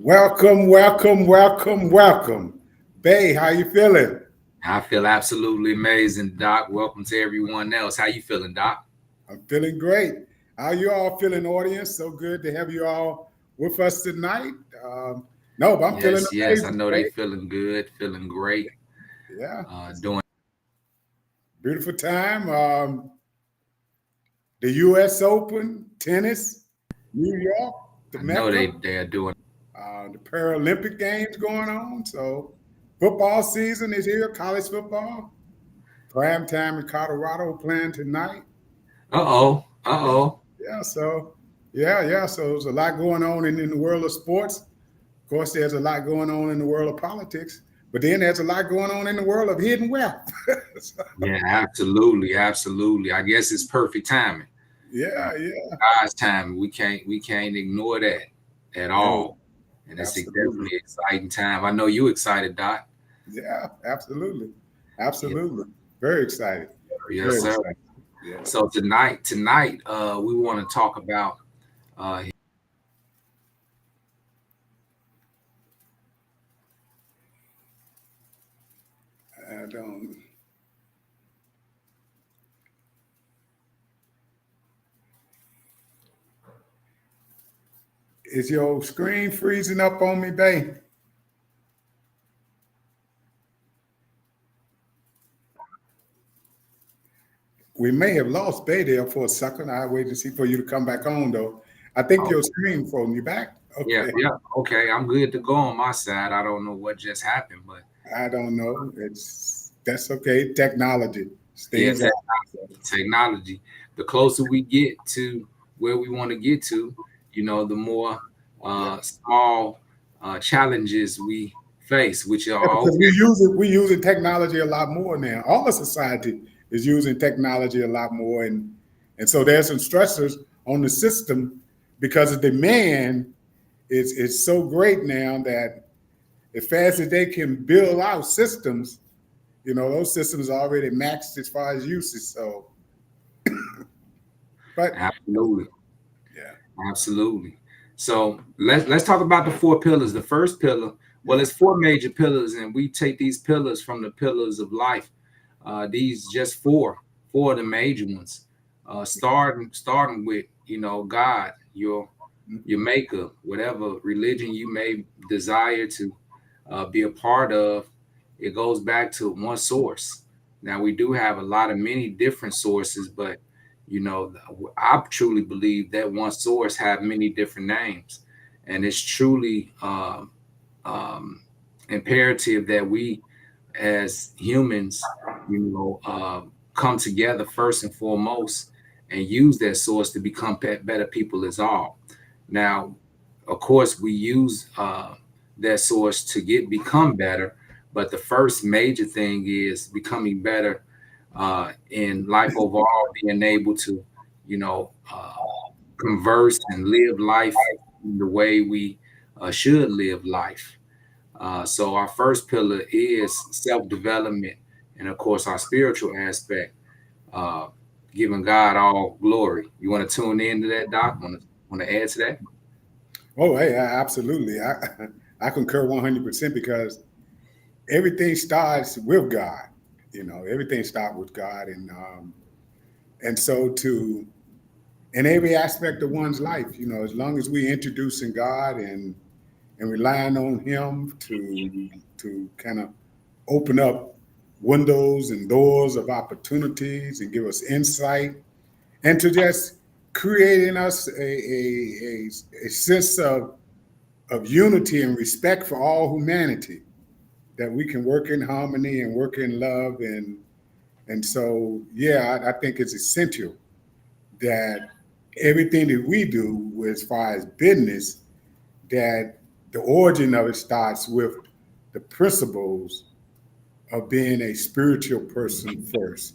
Welcome, welcome, welcome, welcome. Bay, how you feeling? I feel absolutely amazing, Doc. Welcome to everyone else. How you feeling, Doc? I'm feeling great. How you all feeling, audience? So good to have you all with us tonight. No, but I'm feeling Yes. I amazing, know they Bay. feeling good, feeling great. Yeah, it's a Doing. beautiful time. The U.S. Open, tennis, New York, the I know Mecca, they're doing. the Paralympic Games going on. So football season is here, college football. Prime time in Colorado playing tonight. Yeah, Uh oh. yeah. So, yeah. So there's a lot going on in the world of sports. Of course, there's a lot going on in the world of politics, but then there's a lot going on in the world of hidden wealth. So, Yeah, absolutely. I guess it's perfect timing. Uh, yeah. God's timing. We can't ignore that at No, all. And it's absolutely. definitely an exciting time. I know you excited, Doc. Yeah, absolutely. Absolutely. Very excited. Yes, Very sir. excited. Yeah. So tonight, we want to talk about uh, I don't, is your screen freezing up on me, babe? We may have lost Bay there for a second. I wait to see for you to come back on, though. I think your screen frozen. You back? Yeah, Okay. yeah. Okay, I'm good to go on my side. I don't know what just happened, but I don't know. That's okay. Technology. yeah, Things happen. technology. The closer we get to where we want to get to, the more Yeah. small challenges we face, which Yeah, are because okay. we using technology a lot more now. All of society is using technology a lot more, and so there's some stressors on the system because the demand is so great now that as fast as they can build out systems, those systems are already maxed as far as usage. So, but Absolutely, yeah, absolutely. So let's talk about the four pillars. The first pillar, well, yeah, it's four major pillars, and we take these pillars from the pillars of life. These just four of the major ones. Starting with God, your maker, whatever religion you may desire to be a part of, it goes back to one source. Now we do have a lot of many different sources, but I truly believe that one source have many different names, and it's truly um, imperative that we as humans, come together first and foremost and use that source to become better people as all. Now, of course, we use that source to become better, but the first major thing is becoming better in life overall, being able to, converse and live life in the way we should live life. So our first pillar is self-development, and of course our spiritual aspect, uh, giving God all glory. You want to tune into that, Doc? Want to add to that? oh, hey, absolutely. I concur 100% because everything starts with God. Everything starts with God, and so to in every aspect of one's life, as long as we introducing God and relying on Him to kind of open up windows and doors of opportunities and give us insight and to just create in us a sense of unity and respect for all humanity that we can work in harmony and work in love and so yeah I think it's essential that everything that we do as far as business that the origin of it starts with the principles of being a spiritual person first,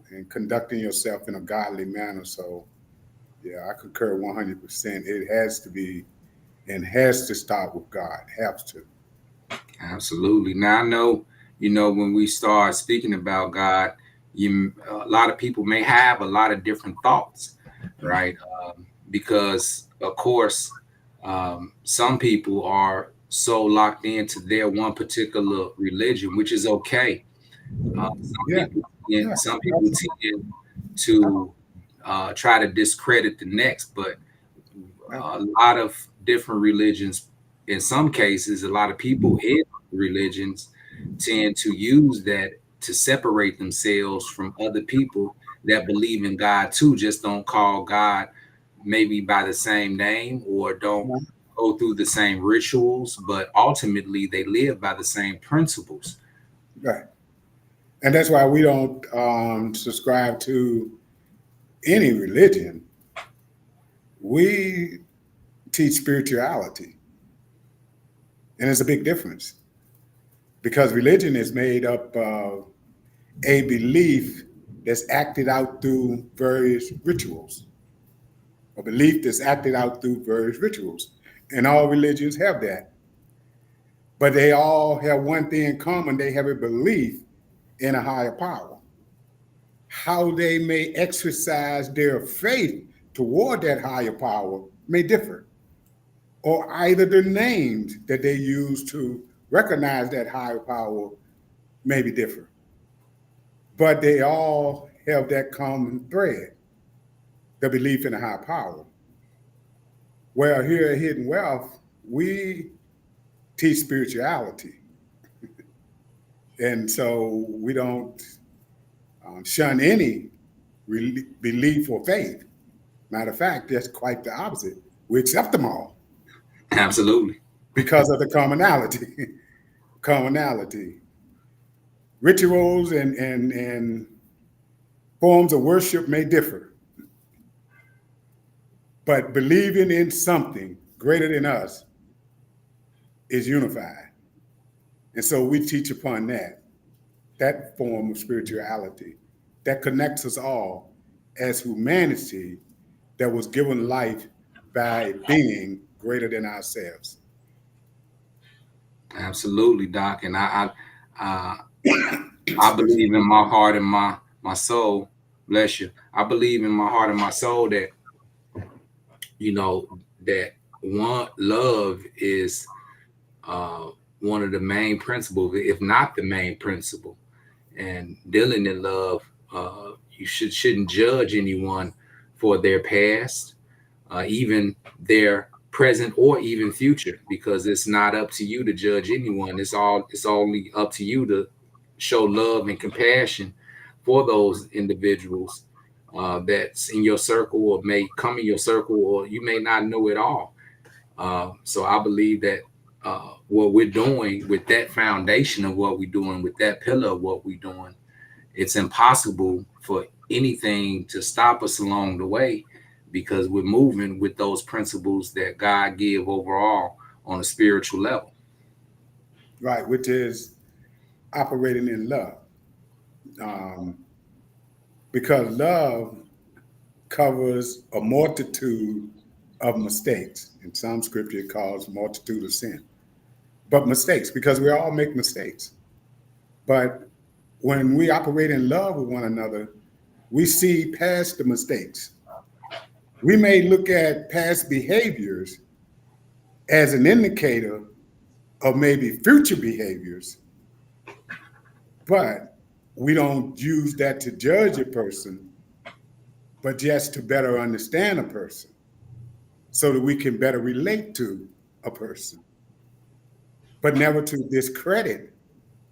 and conducting yourself in a godly manner. So, yeah, I concur 100%. It has to be and has to start with God. Has to. Absolutely. Now I know, when we start speaking about God, a lot of people may have a lot of different thoughts, right? Because of course, Some people are so locked into their one particular religion, which is okay. Yeah, yeah, Some people tend to try to discredit the next, but a lot of different religions, in some cases, a lot of people in religions tend to use that to separate themselves from other people that believe in God too. Just don't call God maybe by the same name or don't go through the same rituals, but ultimately they live by the same principles. right. And that's why we don't subscribe to any religion. We teach spirituality, and it's a big difference because religion is made up of a belief that's acted out through various rituals, a belief that's acted out through various rituals. And all religions have that. But they all have one thing in common, they have a belief in a higher power. How they may exercise their faith toward that higher power may differ, or either the names that they use to recognize that higher power may be different. But they all have that common thread, the belief in a higher power. Where here at Hidden Wealth, we teach spirituality. And so we don't shun any belief or faith. Matter of fact, that's quite the opposite. We accept them all Absolutely. because of the commonality. Commonality. Rituals and forms of worship may differ, but believing in something greater than us is unified. And so we teach upon that form of spirituality that connects us all as humanity that was given life by a being greater than ourselves. Absolutely, Doc. And I believe in my heart and my soul. Bless you. I believe in my heart and my soul that that one love is one of the main principles, if not the main principle. And dealing in love, you shouldn't judge anyone for their past, even their present or even future, because it's not up to you to judge anyone. It's only up to you to show love and compassion for those individuals that's in your circle or may come in your circle or you may not know at all. So I believe that what we're doing with that foundation of what we're doing, with that pillar of what we're doing, it's impossible for anything to stop us along the way because we're moving with those principles that God give overall on a spiritual level. Right, which is operating in love. Um, because love covers a multitude of mistakes. In some scripture, it calls multitude of sin. But mistakes, because we all make mistakes. But when we operate in love with one another, we see past the mistakes. We may look at past behaviors as an indicator of maybe future behaviors, but we don't use that to judge a person, but just to better understand a person so that we can better relate to a person, but never to discredit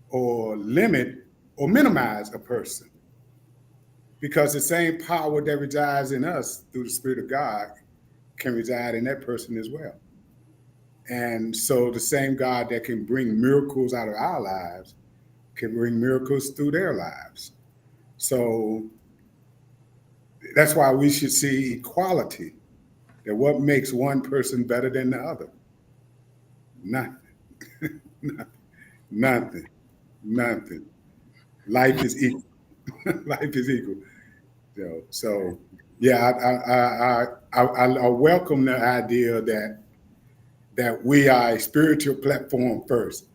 or limit or minimize a person. Because the same power that resides in us through the Spirit of God can reside in that person as well. And so the same God that can bring miracles out of our lives can bring miracles through their lives. So that's why we should see equality, that what makes one person better than the other? Nothing. Nothing. Nothing. Life is equal. Life is equal. So yeah, I welcome the idea that we are a spiritual platform first,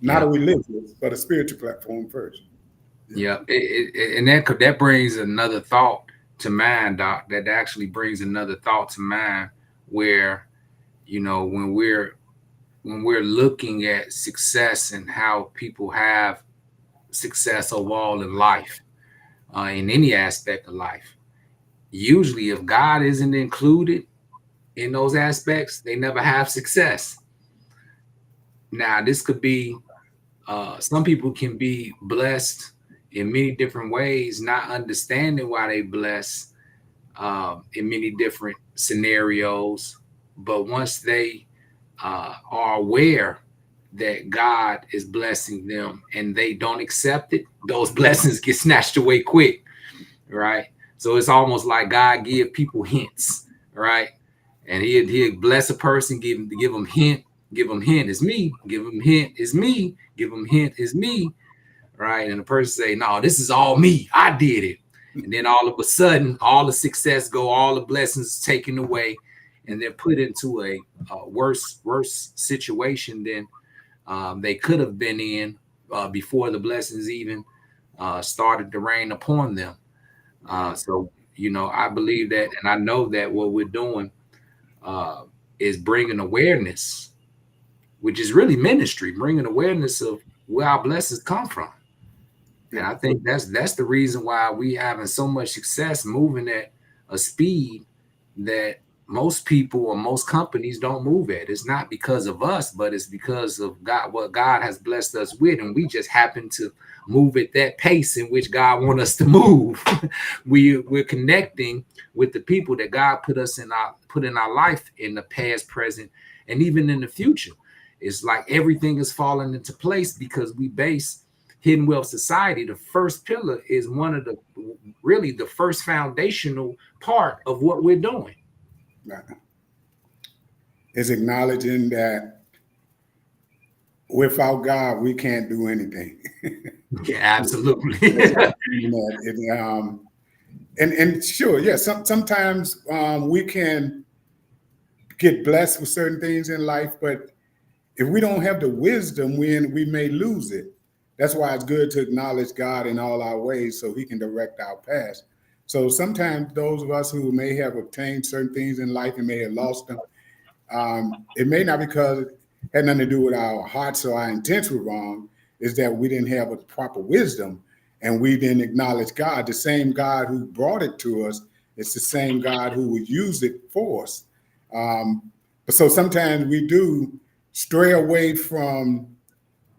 not Yeah. a religious, but a spiritual platform first. Yeah. And that brings another thought to mind, Doc, that actually brings another thought to mind where, when we're looking at success and how people have success overall in life, in any aspect of life, usually if God isn't included in those aspects, they never have success. Now, this could be some people can be blessed in many different ways, not understanding why they bless in many different scenarios. But once they are aware that God is blessing them and they don't accept it, those blessings get snatched away quick, right? So it's almost like God give people hints, right? And he'd bless a person, give them hint, give them hint, it's me, give them hint, it's me, give them hint, it's me, right? And the person say, no, this is all me, I did it. And then all of a sudden, all the success go, all the blessings taken away, and they're put into a worse situation than they could have been in before the blessings even started to rain upon them. So, I believe that, and I know that what we're doing is bringing awareness, which is really ministry, bringing awareness of where our blessings come from. And I think that's the reason why we having so much success moving at a speed that most people or most companies don't move at. It's not because of us, but it's because of God, what God has blessed us with, and we just happen to move at that pace in which God wants us to move. We're connecting with the people that God put in our life in the past, present, and even in the future. It's like everything is falling into place because we base Hidden Wealth Society. The first pillar is one of the first foundational part of what we're doing. Is acknowledging that without God, we can't do anything. Yeah, absolutely. And sure, yeah, sometimes we can get blessed with certain things in life, but if we don't have the wisdom, we may lose it. That's why it's good to acknowledge God in all our ways so He can direct our paths. So sometimes those of us who may have obtained certain things in life and may have lost them, it may not because it had nothing to do with our hearts or our intents were wrong, is that we didn't have a proper wisdom and we didn't acknowledge God. The same God who brought it to us, it's the same God who would use it for us. But so sometimes we do stray away from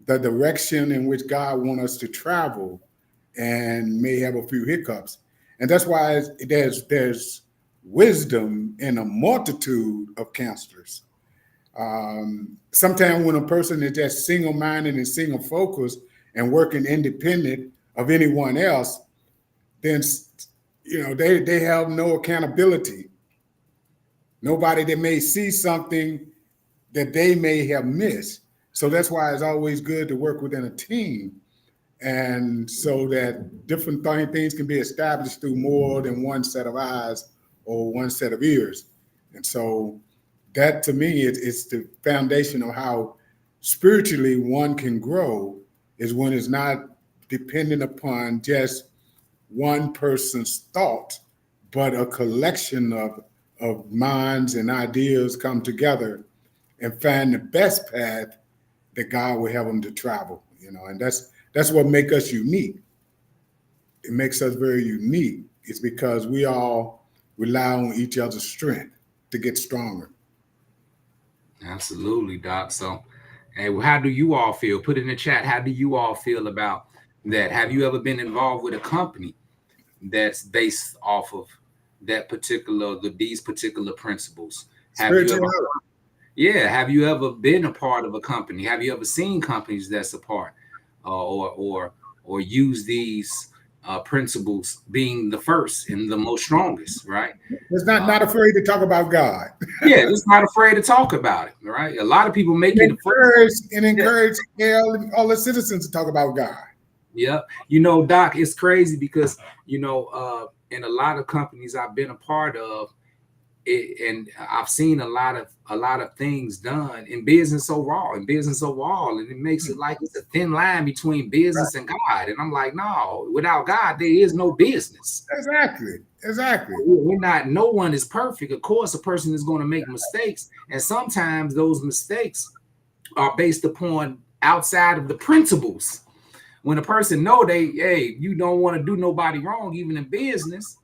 the direction in which God wants us to travel and may have a few hiccups. And that's why there's wisdom in a multitude of counselors. Sometimes when a person is just single-minded and single-focused and working independent of anyone else, then they have no accountability. Nobody that may see something that they may have missed. So that's why it's always good to work within a team, and so that different things can be established through more than one set of eyes or one set of ears. And so that, to me, it's the foundation of how spiritually one can grow, is when it's not dependent upon just one person's thought, but a collection of minds and ideas come together and find the best path that God will have them to travel, and that's what makes us unique. It makes us very unique. It's because we all rely on each other's strength to get stronger. Absolutely, Doc. So, hey, how do you all feel? Put in the chat. How do you all feel about that? Have you ever been involved with a company that's based off of these particular principles? Have you ever? Yeah. Have you ever been a part of a company? Have you ever seen companies that's a part or use these principles being the first and the most strongest, right? It's not afraid to talk about God. Yeah, just not afraid to talk about it, right? A lot of people make it encourage all the citizens to talk about God. Yeah. Doc, it's crazy because, in a lot of companies I've been a part of, and I've seen a lot of things done in business overall, and it makes it like it's a thin line between business and God. And I'm like, no, without God, there is no business. Exactly. Exactly. We're not, no one is perfect. Of course, a person is going to make mistakes. And sometimes those mistakes are based upon outside of the principles. When a person know hey, you don't want to do nobody wrong, even in business,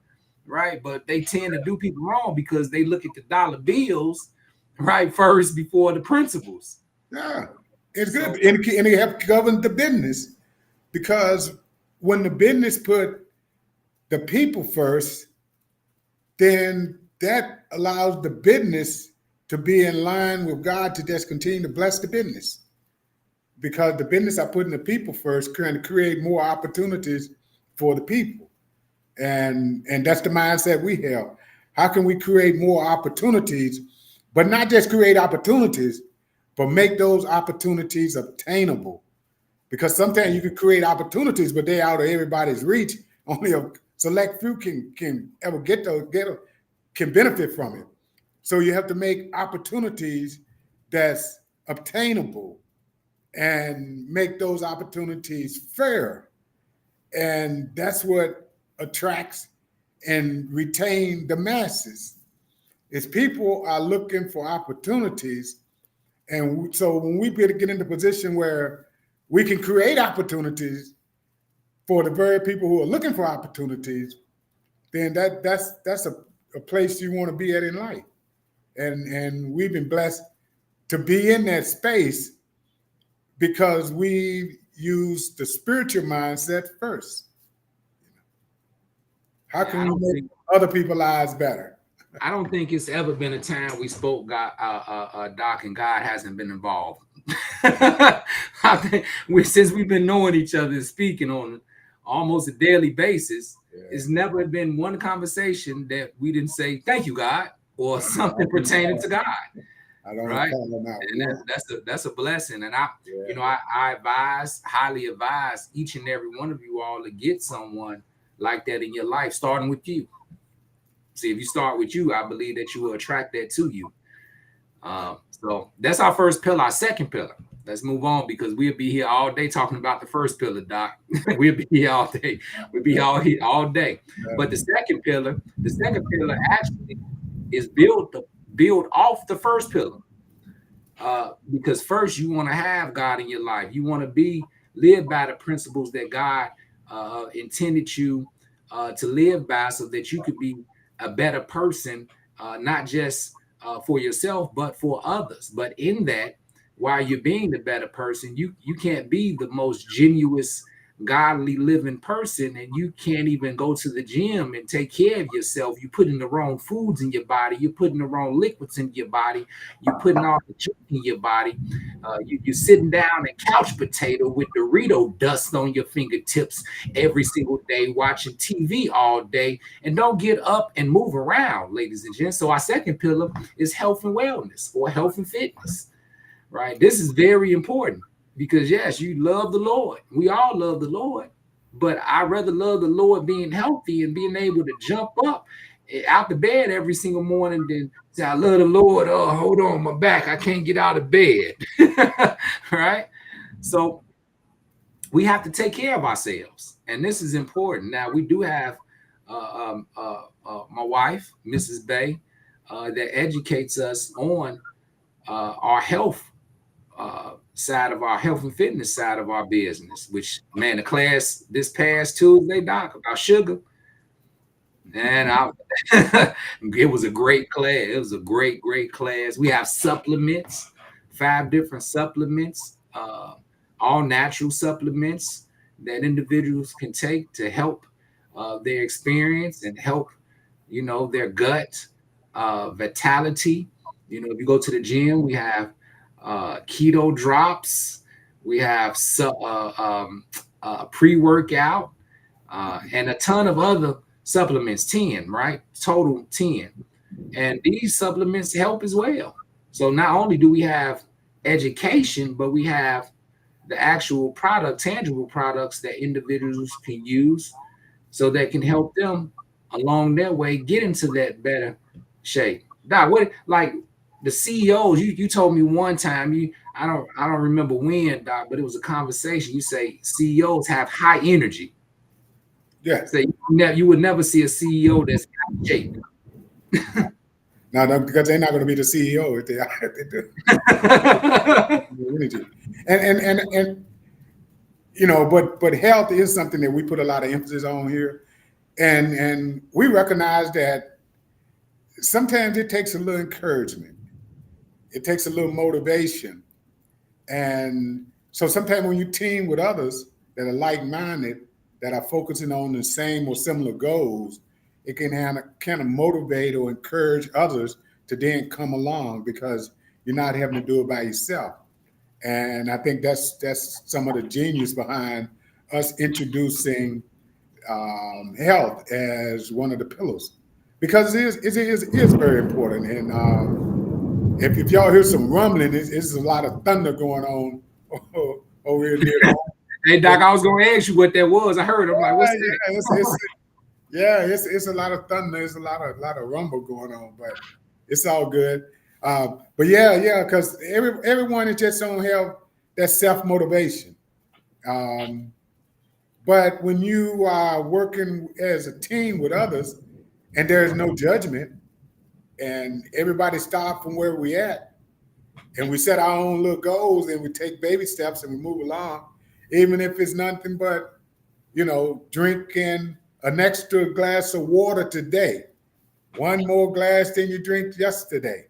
right? But they tend to do people wrong because they look at the dollar bills, right, first before the principles. Yeah, it's good, and it helps govern the business, because when the business put the people first, then that allows the business to be in line with God to just continue to bless the business. Because the business are putting the people first, trying to create more opportunities for the people. And that's the mindset we have. How can we create more opportunities, but not just create opportunities, but make those opportunities obtainable? Because sometimes you can create opportunities, but they're out of everybody's reach. Only a select few can ever can benefit from it. So you have to make opportunities that's obtainable and make those opportunities fair. And that's what attracts and retain the masses. Is people are looking for opportunities. And so when we get in the position where we can create opportunities for the very people who are looking for opportunities, then that's a place you want to be at in life. And we've been blessed to be in that space because we use the spiritual mindset first. How can we make other people's lives better? I don't think it's ever been a time we spoke, God, Doc, and God hasn't been involved. I think since we've been knowing each other and speaking on almost a daily basis, it's never been one conversation that we didn't say thank you, God, or something pertaining to God. I don't right, and that's a blessing. And I highly advise each and every one of you all to get someone like that in your life, starting with you. See, if you start with you, I believe that you will attract that to you. So that's our first pillar. Our second pillar. Let's move on, because we'll be here all day talking about the first pillar, Doc. We'll be here all day. We'll be all here all day. But the second pillar actually is built off the first pillar. Because first you want to have God in your life. You want to live by the principles that God intended you to live by, so that you could be a better person, not just for yourself, but for others. But in that, while you're being the better person, you can't be the most genuine, godly living person, and you can't even go to the gym and take care of yourself. You're putting the wrong foods in your body. You're putting the wrong liquids in your body. You're putting all the junk in your body. You're sitting down and couch potato with Dorito dust on your fingertips every single day, watching TV all day, and don't get up and move around, ladies and gents. So our second pillar is health and wellness, or health and fitness, right? This is very important. Because yes, you love the Lord. We all love the Lord. But I rather love the Lord being healthy and being able to jump up out the bed every single morning than say, I love the Lord. Oh, hold on, my back. I can't get out of bed. Right? So we have to take care of ourselves. And this is important. Now, we do have my wife, Mrs. Bay, that educates us on our health side of our health and fitness side of our business, which, man, the class this past Tuesday, Doc, about sugar, and it was a great class. It was a great class. We have supplements, 5 different supplements, all natural supplements that individuals can take to help their experience and help, their gut vitality. If you go to the gym, we have keto drops, we have pre-workout, and a ton of other supplements, 10, right? Total 10. And these supplements help as well. So not only do we have education, but we have the actual tangible products that individuals can use, so that can help them along their way get into that better shape. Doc, the CEOs, you told me one time, I don't remember when, Doc, but it was a conversation. You say CEOs have high energy. Yeah. Say you would never see a CEO that's out of shape. Now, because they're not going to be the CEO if they, if they do. And you know, but health is something that we put a lot of emphasis on here, and we recognize that sometimes it takes a little encouragement, it takes a little motivation, and so sometimes when you team with others that are like-minded, that are focusing on the same or similar goals, it can kind of motivate or encourage others to then come along because you're not having to do it by yourself. And I think that's some of the genius behind us introducing health as one of the pillars, because it is very important. And if y'all hear some rumbling, it's a lot of thunder going on over here near the home. Hey Doc, I was gonna ask you what that was. I heard. I'm like, what's that? It's a lot of thunder. It's a lot of rumble going on, but it's all good. But yeah, because everyone is just don't have that self motivation. But when you are working as a team with others, and there's no judgment, and everybody start from where we at, and we set our own little goals, and we take baby steps, and we move along, even if it's nothing but, you know, drinking an extra glass of water today, one more glass than you drank yesterday,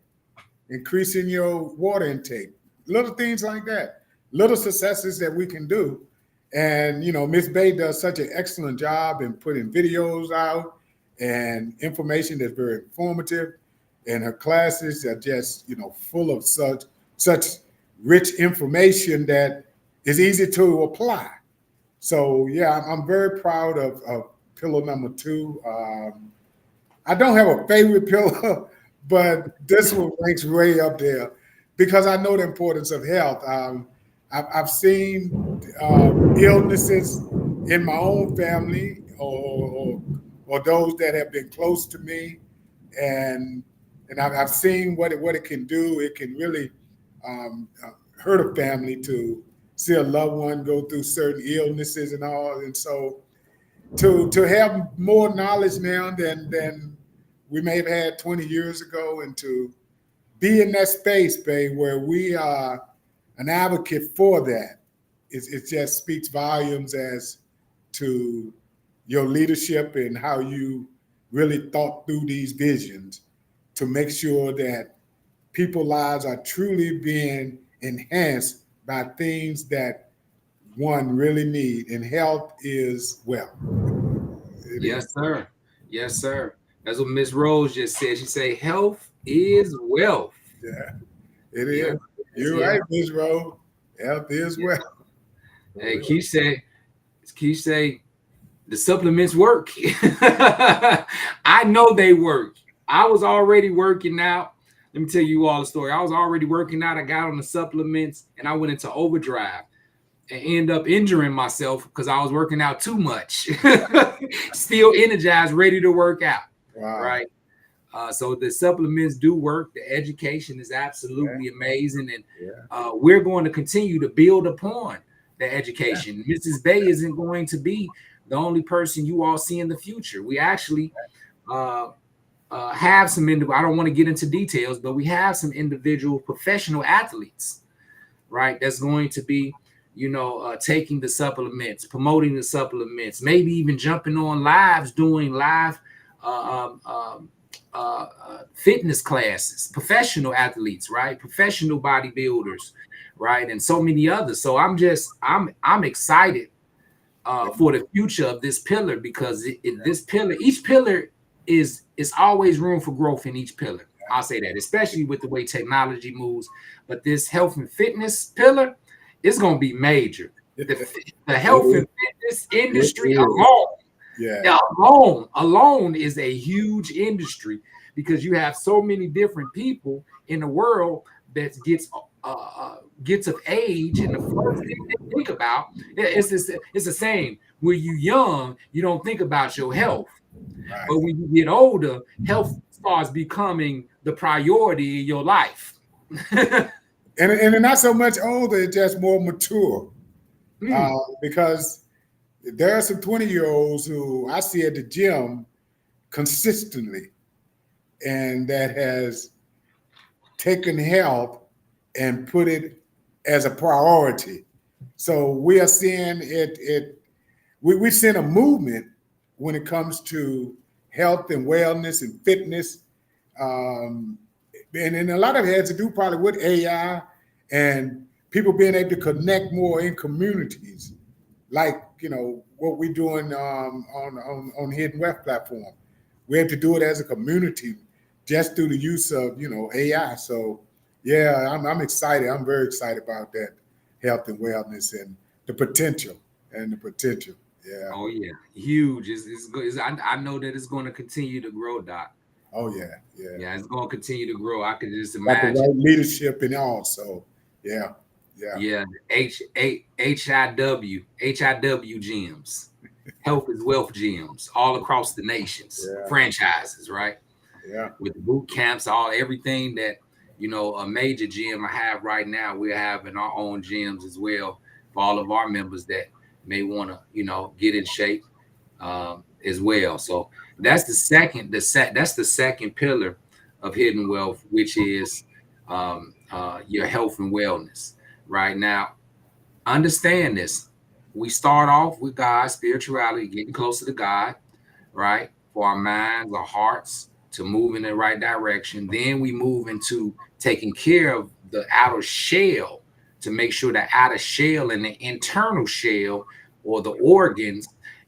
increasing your water intake, little things like that, little successes that we can do. And, you know, Miss Bay does such an excellent job in putting videos out and information that's very informative. And her classes are just, you know, full of such rich information that is easy to apply. So, yeah, I'm very proud of pillar number 2. I don't have a favorite pillar, but this one ranks way up there because I know the importance of health. I've seen illnesses in my own family or those that have been close to me, and I've seen what it can do. It can really hurt a family to see a loved one go through certain illnesses and all. And so to have more knowledge now than we may have had 20 years ago, and to be in that space, babe, where we are an advocate for that, it just speaks volumes as to your leadership and how you really thought through these visions to make sure that people's lives are truly being enhanced by things that one really need, and health is wealth. Yes, sir. Yes, sir. That's what Miss Rose just said. She said, "Health is wealth." Yeah, it is. Yeah. You're right, Ms. Rose. Health is wealth. Hey, Keith say the supplements work. I know they work. I was already working out. Let me tell you all the story. I was already working out. I got on the supplements and I went into overdrive and end up injuring myself because I was working out too much. Still energized, ready to work out. Wow. Right. So the supplements do work. The education is absolutely amazing. And we're going to continue to build upon the education. Mrs. Bay isn't going to be the only person you all see in the future. We actually have some I don't want to get into details, but we have some individual professional athletes, right? That's going to be, taking the supplements, promoting the supplements, maybe even jumping on lives, doing live fitness classes, professional athletes, right? Professional bodybuilders, right? And so many others. So I'm excited for the future of this pillar, because each pillar is always room for growth in each pillar. I'll say that, especially with the way technology moves. But this health and fitness pillar is going to be major. The health and fitness industry alone is a huge industry, because you have so many different people in the world that gets of age, and the first thing they think about it's the same. When you're young, you don't think about your health, right. But when you get older, health starts becoming the priority in your life. and not so much older, it's just more mature, because there are some 20-year-olds who I see at the gym consistently, and that has taken health and put it as a priority. So we are seeing we're seeing a movement when it comes to health and wellness and fitness. Um, and a lot of it has to do probably with AI and people being able to connect more in communities, like what we're doing on Hidden Wealth platform. We have to do it as a community just through the use of AI. So yeah, I'm excited. I'm very excited about that health and wellness and the potential Yeah. Oh yeah, huge. It's good. I know that it's going to continue to grow, Doc. Oh yeah. Yeah. Yeah, it's going to continue to grow. I could just Got the imagine. right leadership and all. So yeah. Yeah. Yeah, HIW gyms, health is wealth gyms, all across the nations, Yeah. franchises, right? Yeah. With the boot camps, everything that a major gym I have right now, we're having our own gyms as well for all of our members that may want to get in shape as well. So that's the second pillar of Hidden Wealth, which is your health and wellness. Right now, understand this. We start off with God, spirituality, getting closer to God, right? For our minds, our hearts to move in the right direction. Then we move into taking care of the outer shell to make sure the outer shell and the internal shell, or the organs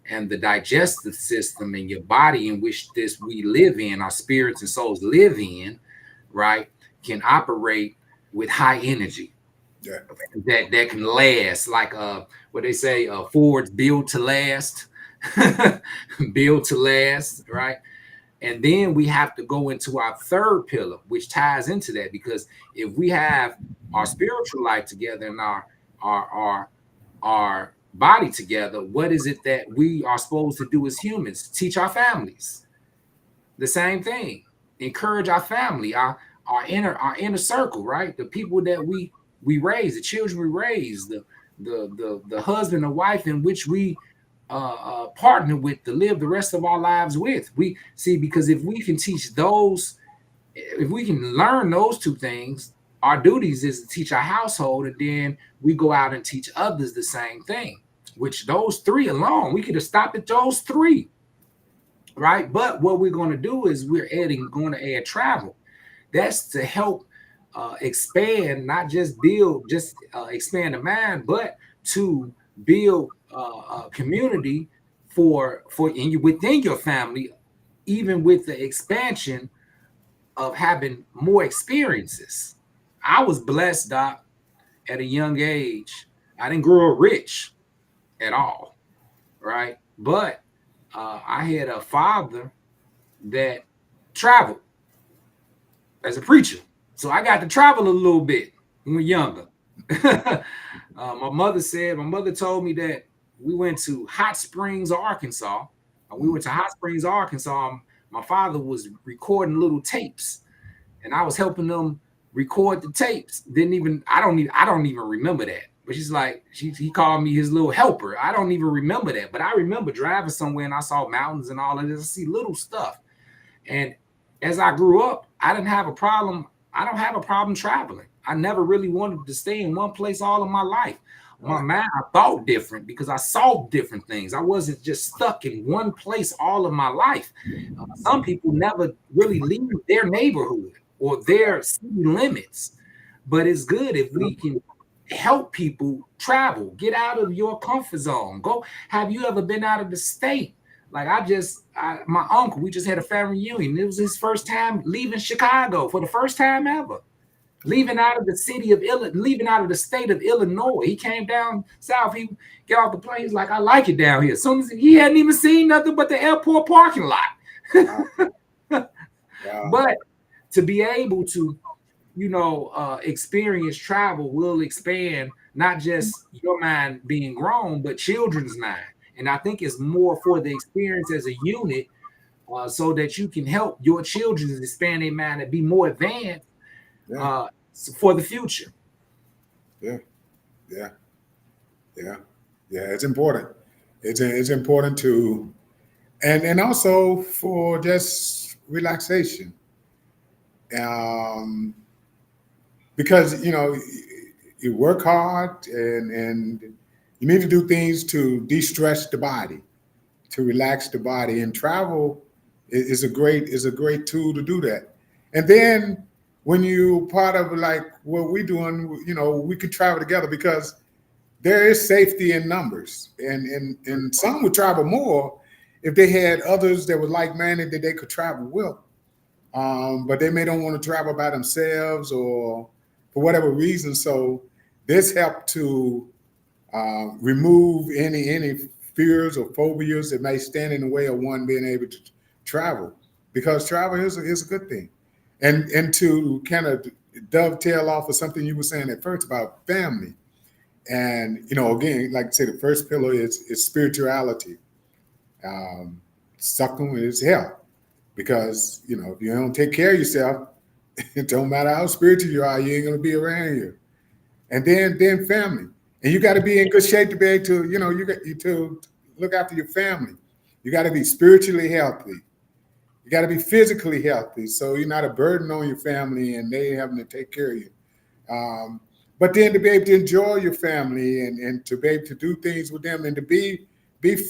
and the digestive system in your body in which we live in, our spirits and souls live in, right, can operate with high energy. Yeah. That can last, like what they say, Ford's built to last. Built to last, right? And then we have to go into our third pillar, which ties into that, because if we have our spiritual life together and our body together, what is it that we are supposed to do as humans? Teach our families the same thing. Encourage our family, our inner circle, right? The people that we raise, the children we raise, the husband and wife in which we partner with to live the rest of our lives with. We see, because if we can teach those, if we can learn those two things, our duties is to teach our household, and then we go out and teach others the same thing. Which those three alone, we could have stopped at those three, right? But what we're going to do is going to add travel. That's to help expand, not just expand the mind, but to build a community for within your family, even with the expansion of having more experiences. I was blessed, Doc, at a young age. I didn't grow up rich at all, right? But I had a father that traveled as a preacher. So I got to travel a little bit when we were younger. My mother told me that we went to Hot Springs, Arkansas. We went to Hot Springs, Arkansas. My father was recording little tapes, and I was helping them record the tapes. I don't even remember that. But she's like, he called me his little helper. I don't even remember that. But I remember driving somewhere and I saw mountains and all of this. I see little stuff. And as I grew up, I didn't have a problem. I don't have a problem traveling. I never really wanted to stay in one place all of my life. My mind, I thought different because I saw different things. I wasn't just stuck in one place all of my life. Some people never really leave their neighborhood or their city limits. But it's good if we can help people travel, get out of your comfort zone. Go. Have you ever been out of the state? Like my uncle, we just had a family reunion. It was his first time leaving Chicago for the first time ever. Leaving out of the state of Illinois. He came down south. He get off the plane. He's like, I like it down here. As soon as he hadn't even seen nothing but the airport parking lot. Wow. But to be able to, experience travel will expand not just your mind being grown, but children's mind. And I think it's more for the experience as a unit, so that you can help your children expand their mind and be more advanced for the future. Yeah. It's important. It's important to, and also for just relaxation, um, because you work hard and you need to do things to de-stress the body, to relax the body, and travel is a great tool to do that. And then when you part of like what we're doing, we could travel together because there is safety in numbers, and some would travel more if they had others that were like-minded that they could travel with. But they may don't want to travel by themselves or for whatever reason. So this helped to remove any fears or phobias that may stand in the way of one being able to travel, because travel is a good thing. And to kind of dovetail off of something you were saying at first about family, and again, like I said, the first pillar is spirituality. Um, Second is health, because if you don't take care of yourself, it don't matter how spiritual you are, you ain't gonna be around here. And then family, and you got to be in good shape to be able to to look after your family. You got to be spiritually healthy. You got to be physically healthy, so you're not a burden on your family and they having to take care of you. Um, but then to be able to enjoy your family and to be able to do things with them and to be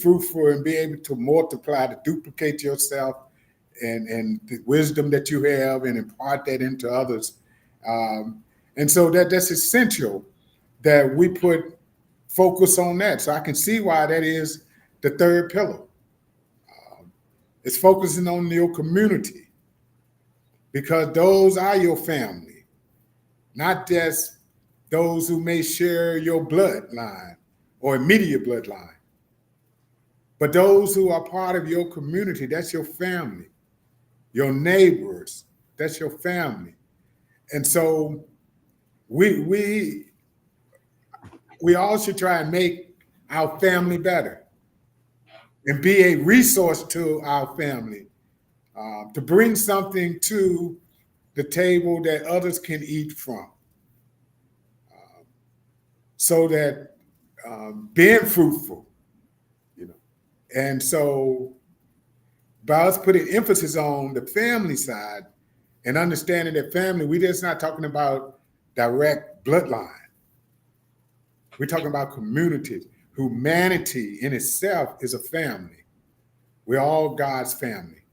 fruitful and be able to multiply, to duplicate yourself and the wisdom that you have and impart that into others. And so that's essential that we put focus on that. So I can see why that is the third pillar. It's focusing on your community, because those are your family, not just those who may share your bloodline or immediate bloodline, but those who are part of your community. That's your family. Your neighbors, that's your family. And so we all should try and make our family better and be a resource to our family, to bring something to the table that others can eat from, so that being fruitful, you know. And so by us putting emphasis on the family side and understanding that family, we're just not talking about direct bloodline. We're talking about communities. Humanity in itself is a family. We're all God's family.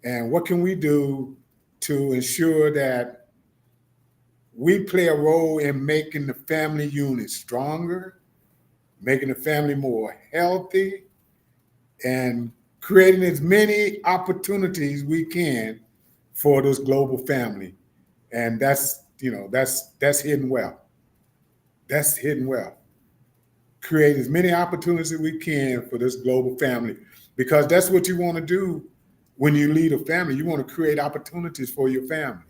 And what can we do to ensure that we play a role in making the family unit stronger, making the family more healthy, and creating as many opportunities we can for this global family? And that's hidden wealth. That's hidden wealth. Create as many opportunities as we can for this global family, because that's what you want to do when you lead a family. You want to create opportunities for your family.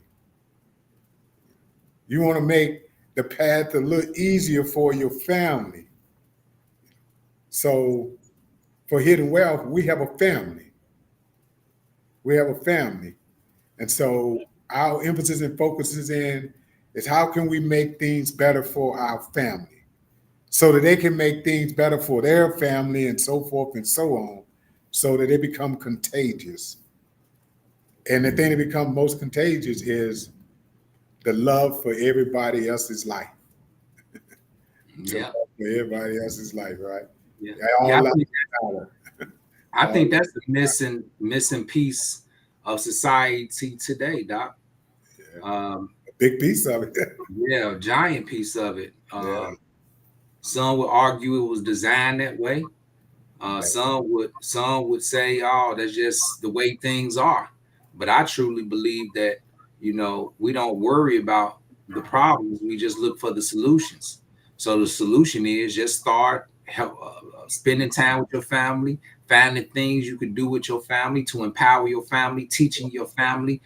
You want to make the path a little easier for your family. So for hidden wealth, we have a family. We have a family. And so our emphasis and focus is how can we make things better for our family so that they can make things better for their family and so forth and so on, so that they become contagious. And the thing that becomes most contagious is the love for everybody else's life. Yeah. For everybody else's life, right? Yeah. All Yeah, life I think that's the missing piece of society today, Doc. a big piece of it. Yeah, a giant piece of it. Yeah. Some would argue it was designed that way. Some would say, "Oh, that's just the way things are." But I truly believe that we don't worry about the problems; we just look for the solutions. So the solution is just start spending time with your family, finding things you can do with your family to empower your family, teaching your family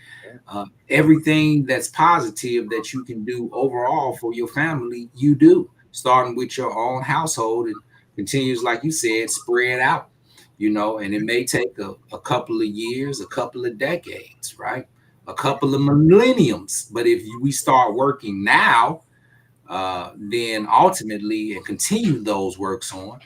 everything that's positive that you can do overall for your family. You do, starting with your own household and continues, like you said, spread out, and it may take a couple of years, a couple of decades, right? A couple of millenniums. But if we start working now, then ultimately and continue those works on,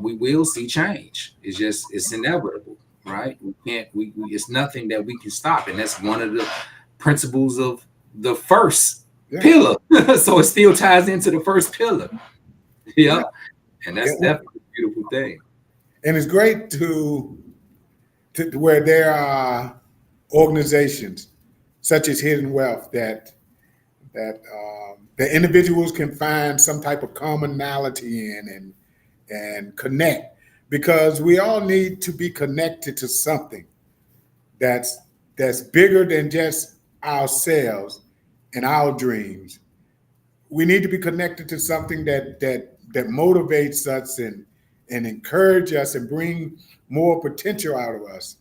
we will see change. It's inevitable, right? We can't. It's nothing that we can stop, and that's one of the principles of the first pillar. So it still ties into the first pillar. Yeah, and that's definitely a beautiful thing. And it's great to where there are organizations such as Hidden Wealth that the individuals can find some type of commonality in and connect, because we all need to be connected to something that's bigger than just ourselves and our dreams. We need to be connected to something that motivates us and encourage us and bring more potential out of us.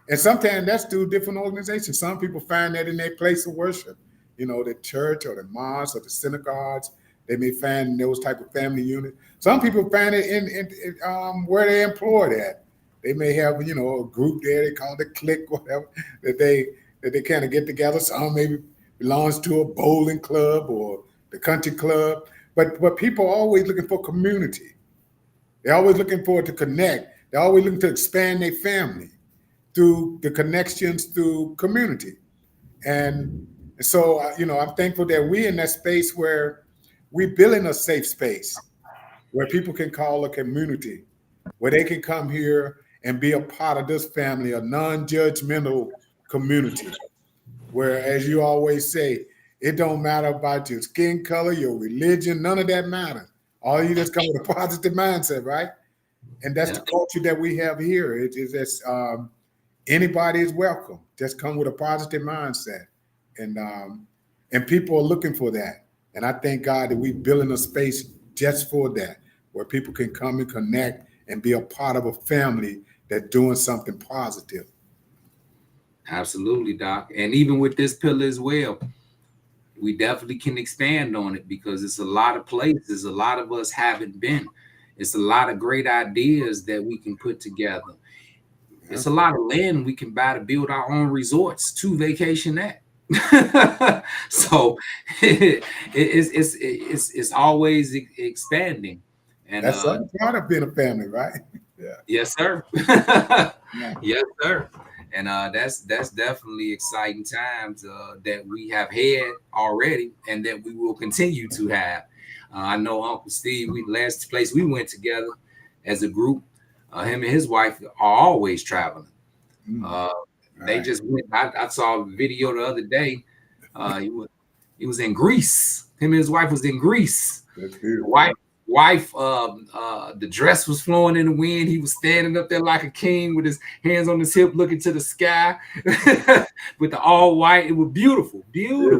And sometimes that's through different organizations. Some people find that in their place of worship, the church or the mosque or the synagogues. They may find those type of family units. Some people find it in where they're employed at. They may have, a group there, they call it a clique, whatever, that they kind of get together. Some maybe belongs to a bowling club or the country club. But people are always looking for community. They're always looking for it to connect. They're always looking to expand their family through the connections, through community. And so, I'm thankful that we're in that space where we're building a safe space where people can call a community, where they can come here and be a part of this family, a non-judgmental community, where, as you always say, it don't matter about your skin color, your religion, none of that matters. All you just come with a positive mindset, right? And that's the culture that we have here. It is that anybody is welcome. Just come with a positive mindset, and people are looking for that. And I thank God that we're building a space just for that, where people can come and connect and be a part of a family that's doing something positive. Absolutely, Doc. And even with this pillar as well, we definitely can expand on it, because it's a lot of places a lot of us haven't been. It's a lot of great ideas that we can put together. It's a lot of land we can buy to build our own resorts to vacation at. So it's always expanding. And that's part of being a family, right? Yeah. Yes, sir. Yes, sir. And that's definitely exciting times that we have had already, and that we will continue to have. I know Uncle Steve, last place we went together as a group, him and his wife are always traveling. They just went. I saw a video the other day. He was in Greece. Him and his wife was in Greece. That's beautiful. Wife, the dress was flowing in the wind. He was standing up there like a king with his hands on his hip, looking to the sky with the all white. It was beautiful. Yeah,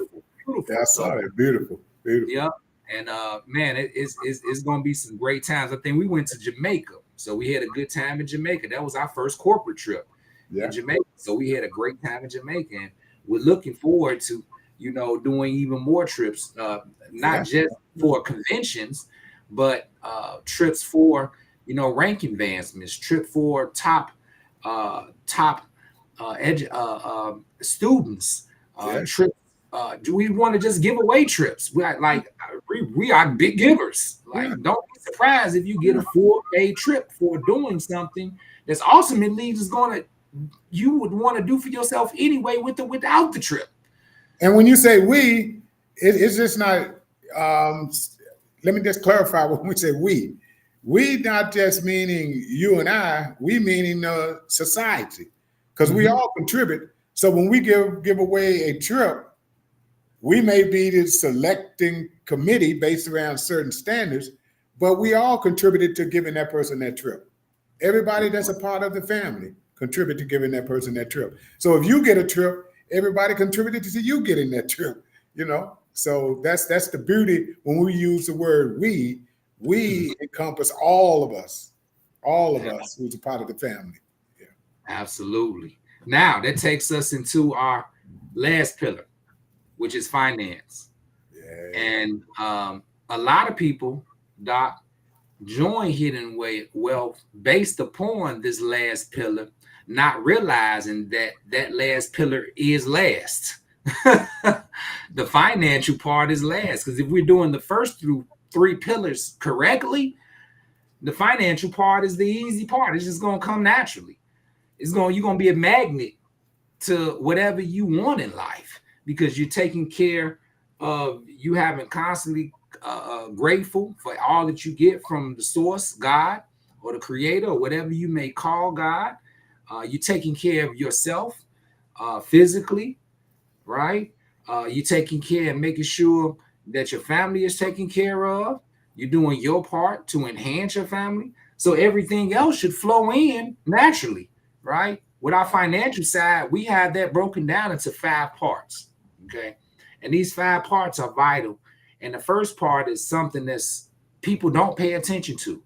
I saw it. Beautiful. Yeah. And man, it's gonna be some great times. I think we went to Jamaica, so we had a good time in Jamaica. That was our first corporate trip in Jamaica, so we had a great time in Jamaica, and we're looking forward to doing even more trips, not just for conventions, but trips for rank advancements, trip for top students, trips. Do we want to just give away trips? We are big givers. Don't be surprised if you get a full-day trip for doing something that's ultimately just you would want to do for yourself anyway, with or without the trip. And when you say we, it's just not. Let me just clarify when we say we not just meaning you and I. We meaning society, because we all contribute. So when we give away a trip, we may be the selecting committee based around certain standards, but we all contributed to giving that person that trip. Everybody that's a part of the family contribute to giving that person that trip. So if you get a trip, everybody contributed to you getting that trip, So that's the beauty when we use the word we encompass all of us who's a part of the family. Yeah. Absolutely. Now that takes us into our last pillar, which is finance. Yeah. And a lot of people, Doc, join Hidden Wealth based upon this last pillar, not realizing that last pillar is last. The financial part is last, because if we're doing the first 3 pillars correctly, The financial part is the easy part. It's just gonna come naturally. You're gonna be a magnet to whatever you want in life because you're taking care of you having constantly grateful for all that you get from the source, God, or the creator, or whatever you may call God. You're taking care of yourself physically, right? You're taking care and making sure that your family is taken care of. You're doing your part to enhance your family. So everything else should flow in naturally, right? With our financial side, we have that broken down into 5 parts. Okay. And these 5 parts are vital. And the first part is something that's people don't pay attention to.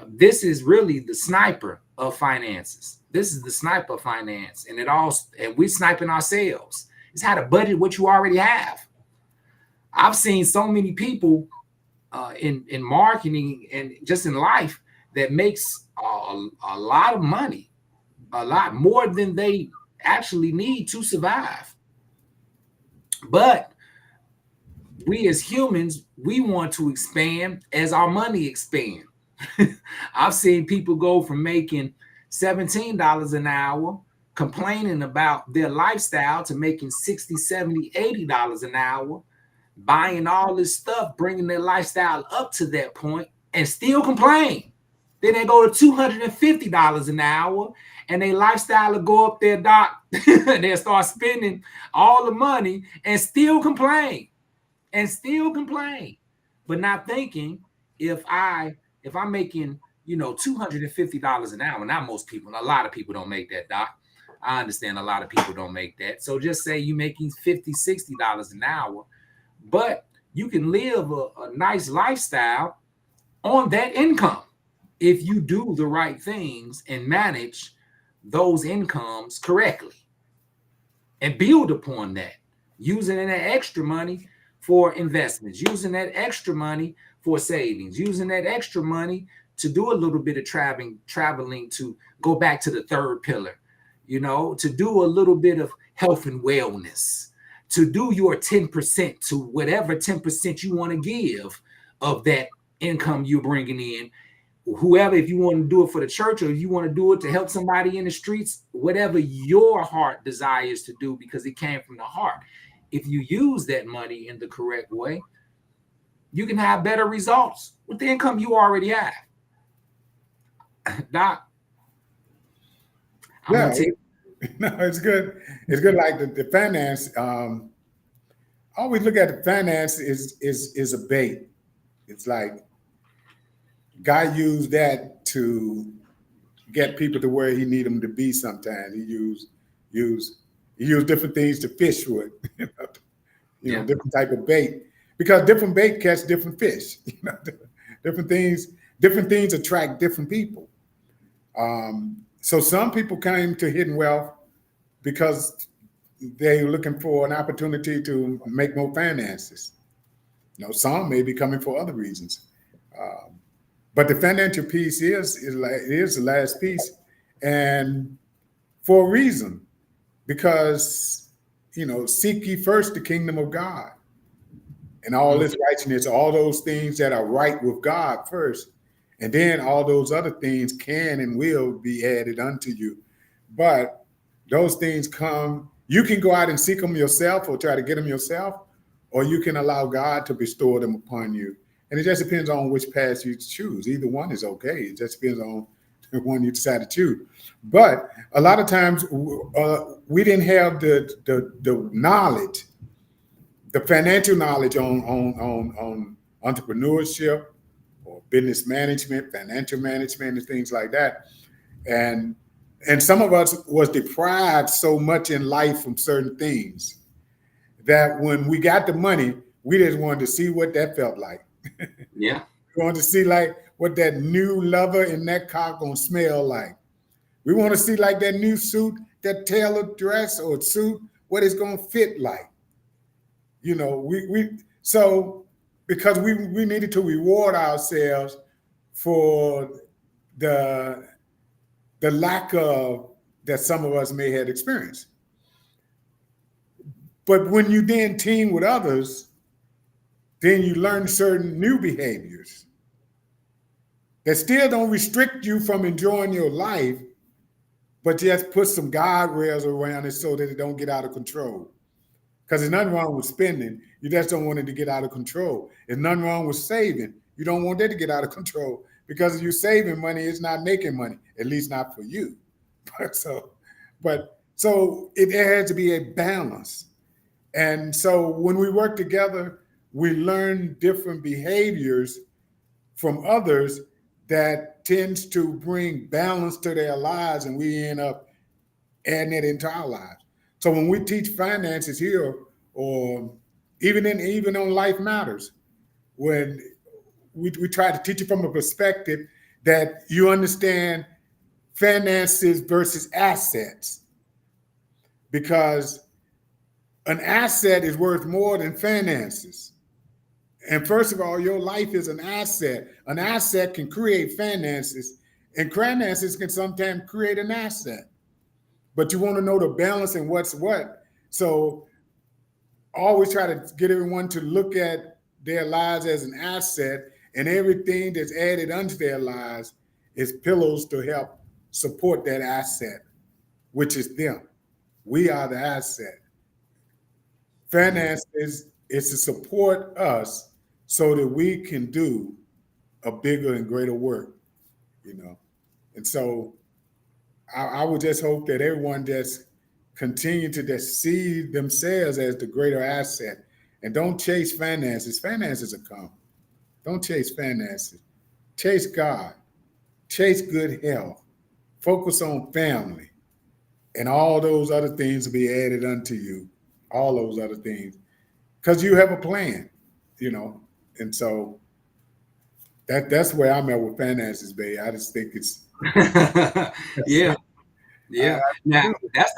This is really the sniper of finances. This is the sniper of finance, and we're sniping ourselves. It's how to budget what you already have. I've seen so many people in marketing and just in life that makes a lot of money, a lot more than they actually need to survive. But we as humans, we want to expand as our money expands. I've seen people go from making $17 an hour complaining about their lifestyle to making $60, $70, $80 an hour, buying all this stuff, bringing their lifestyle up to that point and still complain. Then they go to $250 an hour and their lifestyle will go up there, doc. They'll start spending all the money and still complain. But not thinking if I'm making, $250 an hour. Not most people, a lot of people don't make that, doc. I understand a lot of people don't make that. So just say you're making $50, $60 an hour, but you can live a nice lifestyle on that income if you do the right things and manage those incomes correctly and build upon that, using that extra money for investments, using that extra money for savings, using that extra money to do a little bit of traveling to go back to the third pillar, to do a little bit of health and wellness, to do your 10% to whatever 10% you want to give of that income you're bringing in. Whoever, if you want to do it for the church or if you want to do it to help somebody in the streets, whatever your heart desires to do, because it came from the heart. If you use that money in the correct way, you can have better results with the income you already have. Doc, no, it's good. It's good. Like the finance. Always look at the finance is a bait. It's like God used that to get people to where he need them to be. Sometimes he used different things to fish with. Different type of bait, because different bait catch different fish. Different things attract different people. So some people came to Hidden Wealth because they're looking for an opportunity to make more finances. Some may be coming for other reasons. But the financial piece is the last piece, and for a reason, because seek ye first the kingdom of God and all this righteousness, all those things that are right with God first, and then all those other things can and will be added unto you. But those things come. You can go out and seek them yourself or try to get them yourself, or you can allow God to bestow them upon you. And it just depends on which path you choose. Either one is okay. It just depends on the one you decide to choose. But a lot of times we didn't have the knowledge, the financial knowledge on entrepreneurship or business management, financial management, and things like that. And some of us was deprived so much in life from certain things that when we got the money, we just wanted to see what that felt like. Yeah. We wanted to see like what that new lover in that car gonna smell like. We want to see like that new suit, that tailored dress or suit, what it's gonna fit like. So because we needed to reward ourselves for the lack of that some of us may have experienced. But when you then team with others, then you learn certain new behaviors. that still don't restrict you from enjoying your life, but just put some guardrails around it so that it don't get out of control. Because there's nothing wrong with spending. You just don't want it to get out of control. There's nothing wrong with saving. You don't want that to get out of control because if you're saving money, it's not making money, at least not for you. So it has to be a balance. And so when we work together, we learn different behaviors from others that tends to bring balance to their lives, and we end up adding it into our lives. So when we teach finances here, or even on Life Matters, when we try to teach it from a perspective that you understand finances versus assets, because an asset is worth more than finances. And first of all, your life is an asset. An asset can create finances, and finances can sometimes create an asset. But you want to know the balance and what's what. So always try to get everyone to look at their lives as an asset, and everything that's added unto their lives is pillows to help support that asset, which is them. We are the asset. Finance is to support us so that we can do a bigger and greater work, you know. And so I would just hope that everyone just continue to just see themselves as the greater asset and don't chase finances. Finances will come. Don't chase finances. Chase God. Chase good health. Focus on family. And all those other things will be added unto you. All those other things. Because you have a plan, you know. And so that's where I'm at with finances, babe. I just think it's Yeah. Yeah. Now that's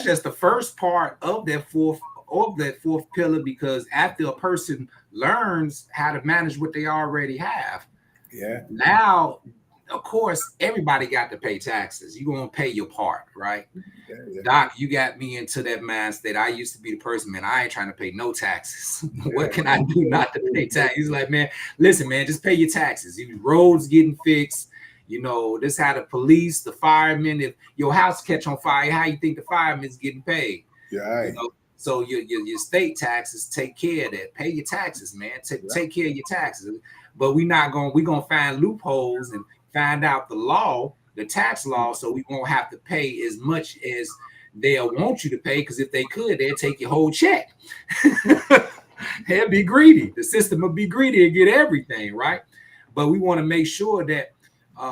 just the first part of that fourth pillar, because after a person learns how to manage what they already have, yeah. now of course everybody got to pay taxes. You're gonna pay your part, right? Yeah. Doc, you got me into that mindset. I used to be the person, man, I ain't trying to pay no taxes. What can I do not to pay taxes? He's like, man, listen, man, just pay your taxes. If roads getting fixed, you know, this how the police, the firemen, if your house catch on fire, how you think the firemen's getting paid? Yeah. Right. You know, so your state taxes, take care of that. Pay your taxes, man. Take care of your taxes. But we're gonna find loopholes and find out the tax law, so we won't have to pay as much as they'll want you to pay, because if they could, they'd take your whole check. They'll be greedy. The system will be greedy and get everything, right? But we want to make sure that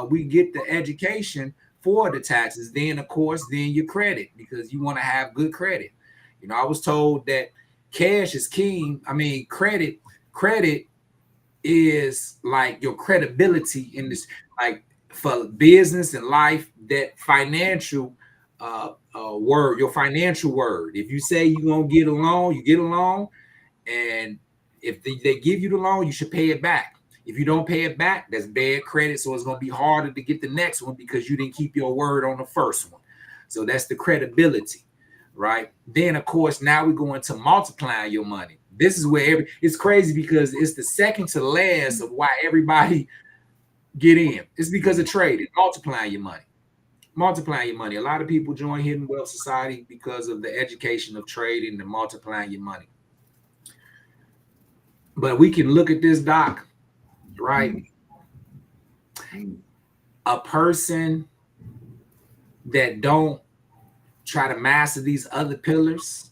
we get the education for the taxes. Then, of course, then your credit, because you want to have good credit. You know, I was told that cash is king. I mean, credit is like your credibility in this, like for business and life, that financial word, your financial word. If you say you're gonna get a loan, you get a loan, and if they give you the loan, you should pay it back. If you don't pay it back, that's bad credit, so it's gonna be harder to get the next one because you didn't keep your word on the first one. So that's the credibility, right? Then of course now we go into multiplying your money. This is where it's crazy, because it's the second to last of why everybody get in. It's because of trading, multiplying your money. Multiplying your money. A lot of people join Hidden Wealth Society because of the education of trading and multiplying your money. But we can look at this, Doc, right? A person that don't try to master these other pillars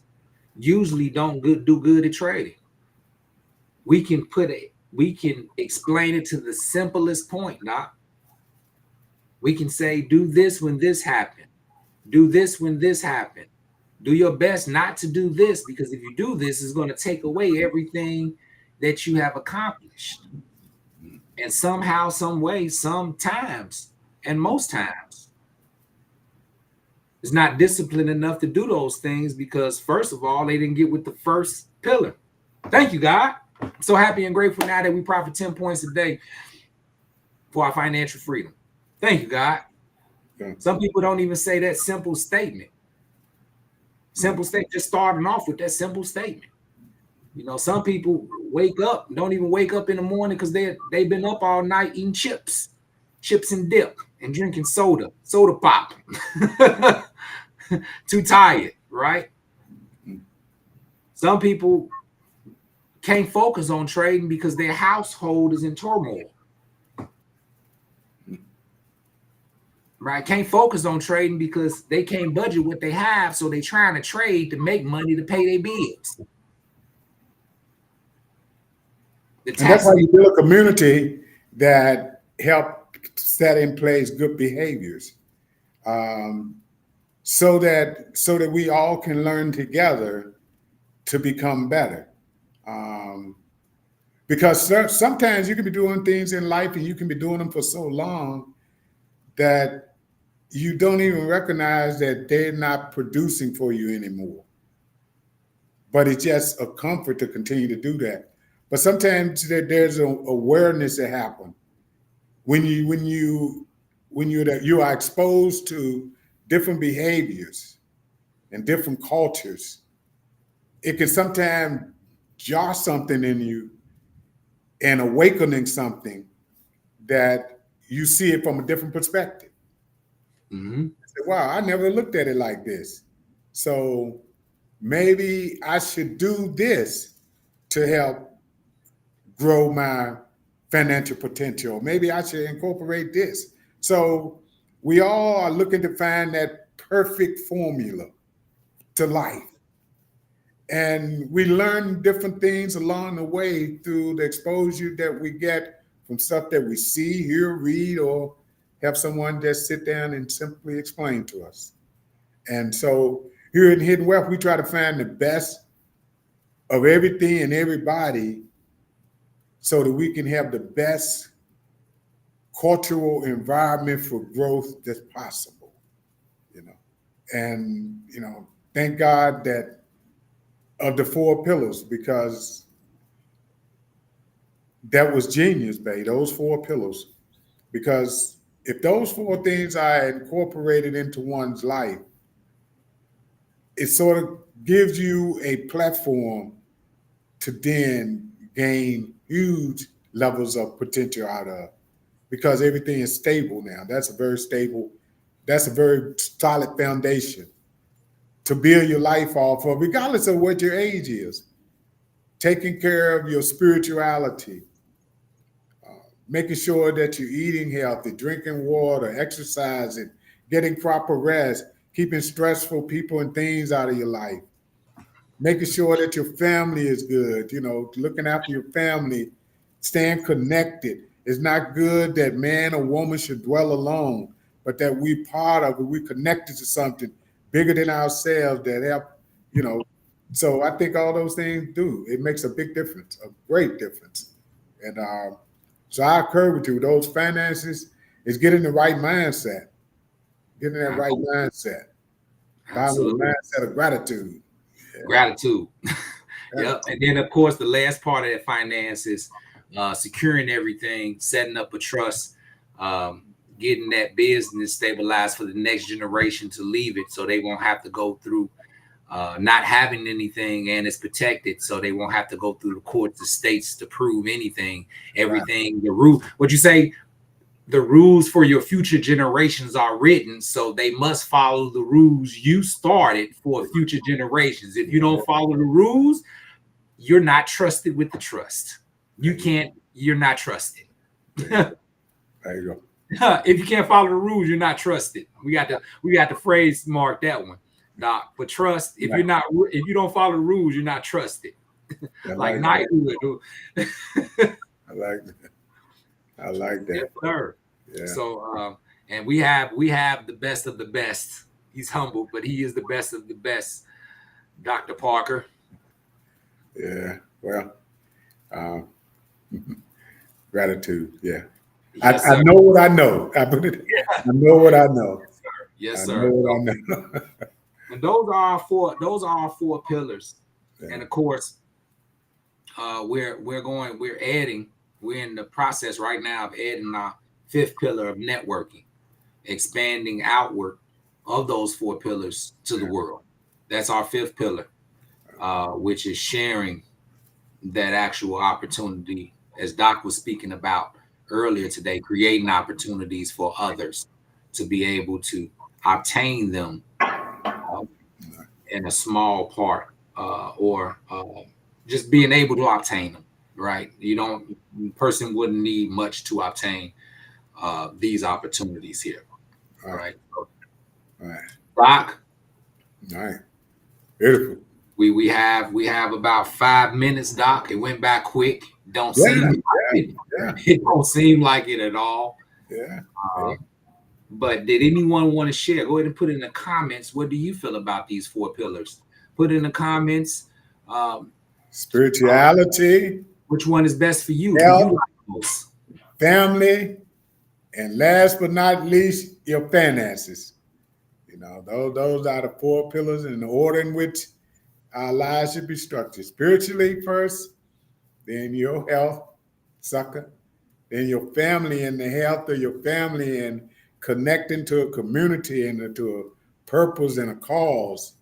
usually don't do good at trading. We can explain it to the simplest point, Doc. We can say, do this when this happened. Do this when this happened. Do your best not to do this, because if you do this, it's going to take away everything that you have accomplished. And somehow, some way, sometimes, and most times, it's not disciplined enough to do those things, because first of all, they didn't get with the first pillar. Thank you, God. I'm so happy and grateful now that we profit 10 points a day for our financial freedom. Thank you, God. Yeah. Some people don't even say that simple statement. Simple statement, just starting off with that simple statement. You know, some people wake up, don't even wake up in the morning because they've been up all night eating chips. chips and dip and drinking soda pop. Too tired, right? Some people can't focus on trading because their household is in turmoil. Right? Can't focus on trading because they can't budget what they have, so they're trying to trade to make money to pay their bills. And that's how you build a community that help set in place good behaviors, so that we all can learn together to become better. Because sometimes you can be doing things in life and you can be doing them for so long that you don't even recognize that they're not producing for you anymore. But it's just a comfort to continue to do that. But sometimes there's an awareness that happens when you are exposed to different behaviors and different cultures. It can sometimes jar something in you and awakening something that you see it from a different perspective. Mm-hmm. Say, wow, I never looked at it like this. So maybe I should do this to help grow my financial potential. Maybe I should incorporate this. So we all are looking to find that perfect formula to life. And we learn different things along the way through the exposure that we get from stuff that we see, hear, read, or have someone just sit down and simply explain to us. And so here in Hidden Wealth, we try to find the best of everything and everybody so that we can have the best cultural environment for growth that's possible, And, thank God that of the 4 pillars, because that was genius, babe, those 4 pillars. Because if those 4 things are incorporated into one's life, it sort of gives you a platform to then gain huge levels of potential out of, because everything is stable now. That's a very solid foundation to build your life off of, regardless of what your age is. Taking care of your spirituality, making sure that you're eating healthy, drinking water, exercising, getting proper rest, keeping stressful people and things out of your life, making sure that your family is good, looking after your family, staying connected. It's not good that man or woman should dwell alone, but that we part of it, we connected to something bigger than ourselves that help, So I think all those things do. It makes a big difference, a great difference. And so I concur with you. Those finances is getting the right mindset, getting that right mindset, the mindset of gratitude. Yeah. Gratitude. Yep. And then, of course, the last part of that finance is securing everything, setting up a trust, getting that business stabilized for the next generation to leave it, so they won't have to go through not having anything, and it's protected, so they won't have to go through the courts, the states to prove anything. Everything, right. The rule, what you say, the rules for your future generations are written, so they must follow the rules you started for future generations. If you don't follow the rules, you're not trusted with the trust. You're not trusted. There you go. If you can't follow the rules, you're not trusted. We got the phrase mark that one. Doc, for trust, if you don't follow the rules, you're not trusted. Like knighthood. I like that. I like that. Yes, sir. Yeah. So and we have the best of the best. He's humble, but he is the best of the best, Dr. Parker. Yeah. Well, gratitude. Yeah. Yes, I know what I know. I know what I know. Yes, sir. I know what I know. And those are our 4 pillars. Yeah. And of course, we're in the process right now of adding our 5th pillar of networking, expanding outward of those 4 pillars to the world. That's our 5th pillar, which is sharing that actual opportunity, as Doc was speaking about, earlier today, creating opportunities for others to be able to obtain them in a small part, or just being able to obtain them. Right? Person wouldn't need much to obtain these opportunities here. Right? All right. Doc, All right. Beautiful. we have about 5 minutes, Doc. It went by quick. Don't seem like it. Yeah. It don't seem like it at all. Yeah. But did anyone want to share? Go ahead and put in the comments. What do you feel about these 4 pillars? Put in the comments. Spirituality. Which one is best for you? Health, Who you like most? family, and last but not least, your finances. You know, those are the 4 pillars in the order in which our lives should be structured. Spiritually first, then your health, sucker, then your family and the health of your family and connecting to a community and to a purpose and a cause.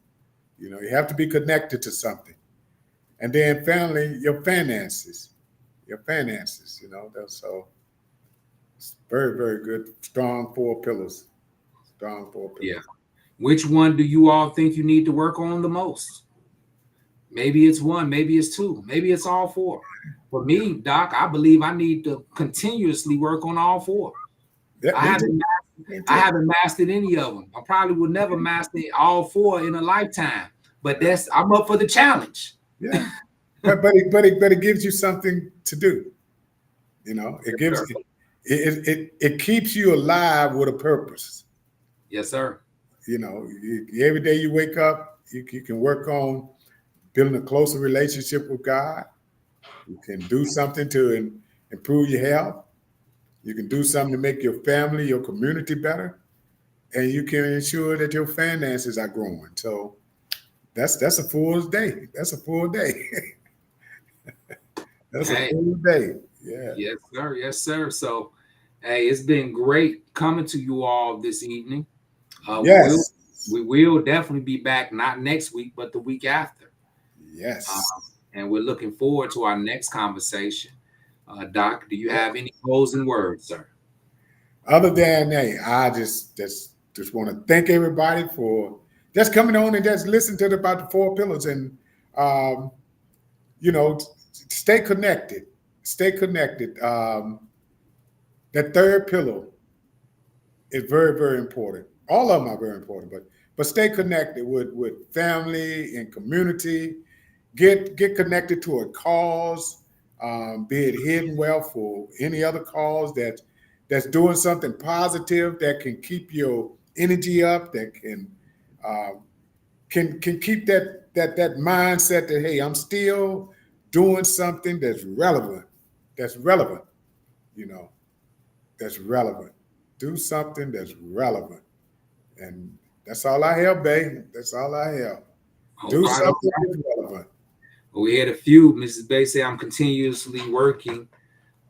You know, you have to be connected to something. And then family, your finances, you know, so it's very, very good. Strong 4 pillars. Yeah. Which one do you all think you need to work on the most? Maybe it's 1, maybe it's 2, maybe it's all 4. For me, Doc, I believe I need to continuously work on all 4. Yeah, I haven't mastered any of them. I probably will never master all 4 in a lifetime. But I'm up for the challenge. Yeah, but it gives you something to do. You know, it gives it keeps you alive with a purpose. Yes, sir. You know, every day you wake up, you can work on building a closer relationship with God. You can do something to improve your health. You can do something to make your family, your community better, and you can ensure that your finances are growing. So that's a full day. That's a full day. That's a full day. Yeah. Yes, sir. Yes, sir. So, hey, it's been great coming to you all this evening. Yes. We will definitely be back, not next week, but the week after. Yes. And we're looking forward to our next conversation. Doc, do you have any closing words, sir? Other than that, I just want to thank everybody for just coming on and just listen to about the 4 pillars and, you know, stay connected. Stay connected. That 3rd pillar is very, very important. All of them are very important, but stay connected with family and community. Get connected to a cause, be it Hidden Wealth or any other cause that's doing something positive that can keep your energy up, that can keep that mindset that, hey, I'm still doing something that's relevant. You know, that's relevant. Do something that's relevant. And that's all I have, babe. That's all I have. Do something that's relevant. Well, we had a few. Mrs. Bay said, I'm continuously working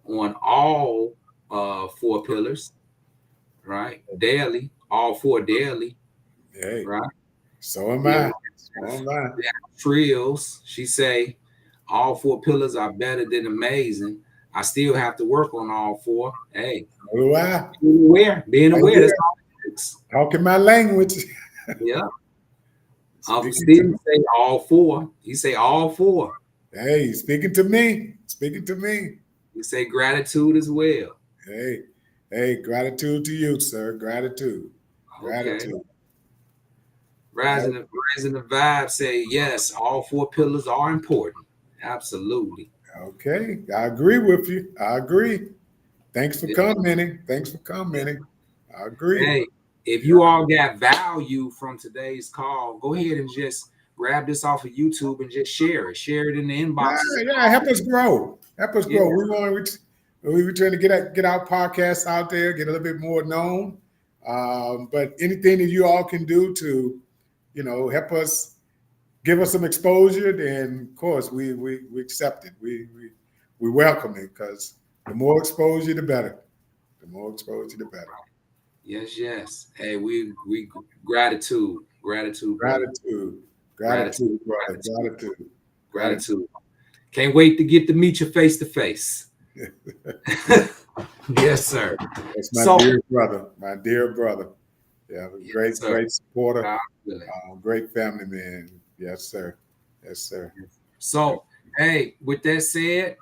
on all 4 pillars, right? Daily, all 4 daily. Hey, right? So am I. Trills, she say, all 4 pillars are better than amazing. I still have to work on all 4. Hey, so do I. Being aware. That's all it is. Talking my language. Yeah. Uncle Steve say all 4. He say all 4. Hey, speaking to me. He say gratitude as well. Hey, gratitude to you, sir. Gratitude. Rising the vibe say yes, all 4 pillars are important. Absolutely. Okay, I agree with you. I agree. Thanks for commenting. I agree. Hey, if you all got value from today's call, go ahead and just grab this off of YouTube and just share it. Share it in the inbox. Yeah, help us grow. We're trying to get our podcast out there, get a little bit more known. But anything that you all can do to, you know, help us, give us some exposure, then of course we accept it. We welcome it, because the more exposure, the better. Yes. Hey, we gratitude. Can't wait to get to meet you face to face. Yes, sir. That's my So, dear brother, my dear brother. Yeah, great, yes, sir. great supporter, God willing. great family man. Yes, sir. Yes, sir. So, hey, with that said,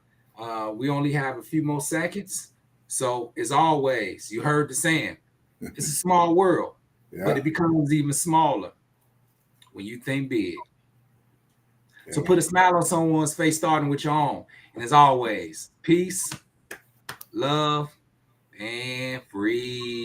we only have a few more seconds. So, as always, you heard the saying, it's a small world, but Yeah, it becomes even smaller when you think big. So, yeah. put a smile on someone's face, starting with your own. And as always, peace, love, and free.